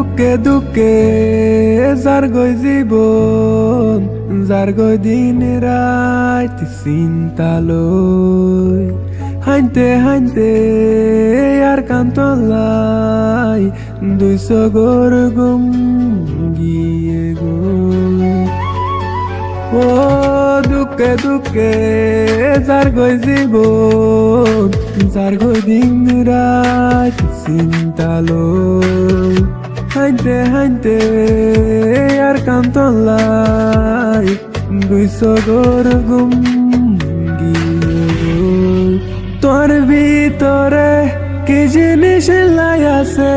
দুঃখে দুঃখে যার গই জীবন, যার গই দিন রাত চিন্তা লই, হাইতে হাইতে আর কান্তলাই দুই সগর গুম গিয়ে গো। ও দুঃখে দুঃখে যার গই জীবন, যার গই দিন রাত চিন্তা লই, হাইতে হাইতে আর কান্তলাই দুই সগর গুম গিয়ে গো। তোর ভিতরে কি জিনিস লাই আছে,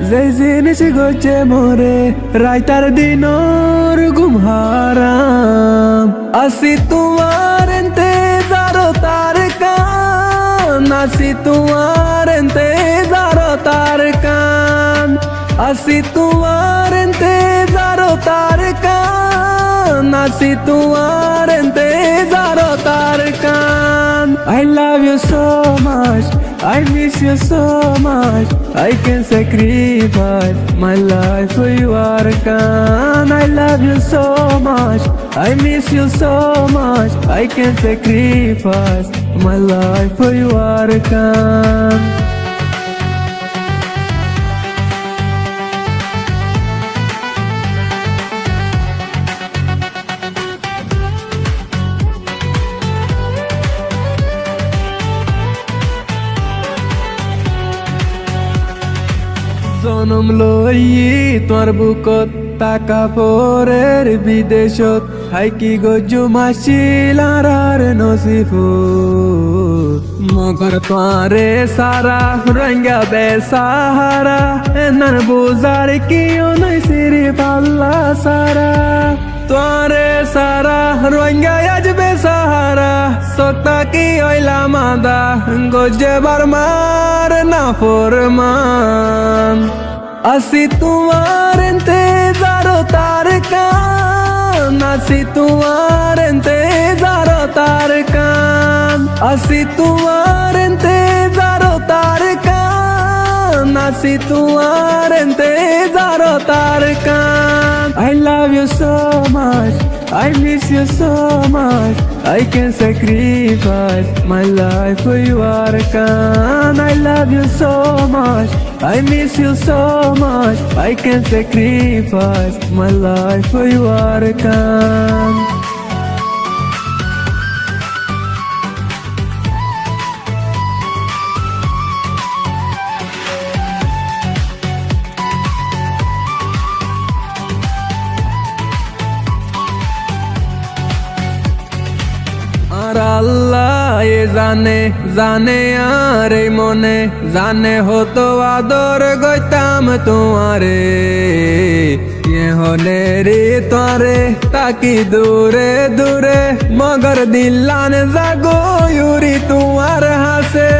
যে জিনিস গছে মরে রাইতার দিনর ঘুম হারাম। আসি তোমার ইন্তেজারো তার কান, আসি তোমার ইন্তেজারো তার কান, আসি তোমার ইন্তেজারো তার কান, আসি তোমার ইন্তেজারো তার কান। I love you so much, I miss you so much, I can sacrifice my life for you Arkan. I love you so much, I miss you so much, I can sacrifice my life for you Arkan. জনম লই তোর বুকত টাকা পরের বিদেশত, হাইকি গজু মাসিলার আর নসিব মগর তোরে সারা রঙ্গা বেসাহারা, এনার বুজার কিও নাই সিরি পাল্লা সারা। তোরে সারা রঙ্গা আজ বেসাহারা, সত্তা কি ওইলা মাদা গজে বারমার না ফরমান। আসি তোমার ইন্তেজারো তার কান, আসি তোমার ইন্তেজারো তার কান, আসি তোমার ইন্তেজারো তার কান, আসি তোমার ইন্তেজারো তার কান। I love you so much, I miss you so much, I can sacrifice my life for you Arkan. I love you so much, I miss you so much, I can sacrifice my life for you Arkan. আর আল্লাহ এ জানে জানে আর এই মনে জানে হতো আদর গইতাম তোমারে, হলে রে তরে তাকি দূরে দূরে মগর দিল্লান জাগো ইউরি তোমার হাসে।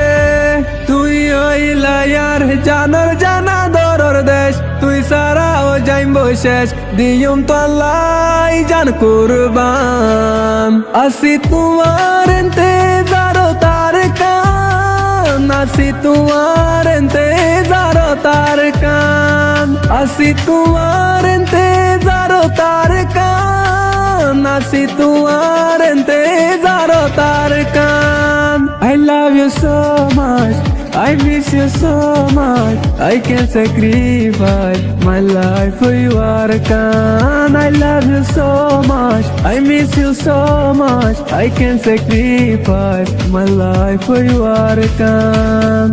তুই ওইলায়ার জানর জানা দরর দেশ, তুই সারা ও যাইম শেষ দিয়ম তল্লাই জান কুরবান। আসি তোমার ইন্তেজারো তার কান, আসি তোমার ইন্তেজারো তার কান, আসি তোমার ইন্তেজারো তার কান, আসি তোমার ইন্তেজারো তার কান। I love you so much, I miss you so much, I can sacrifice my life for you Arkan. I love you so much, I miss you so much, I can sacrifice my life for you Arkan.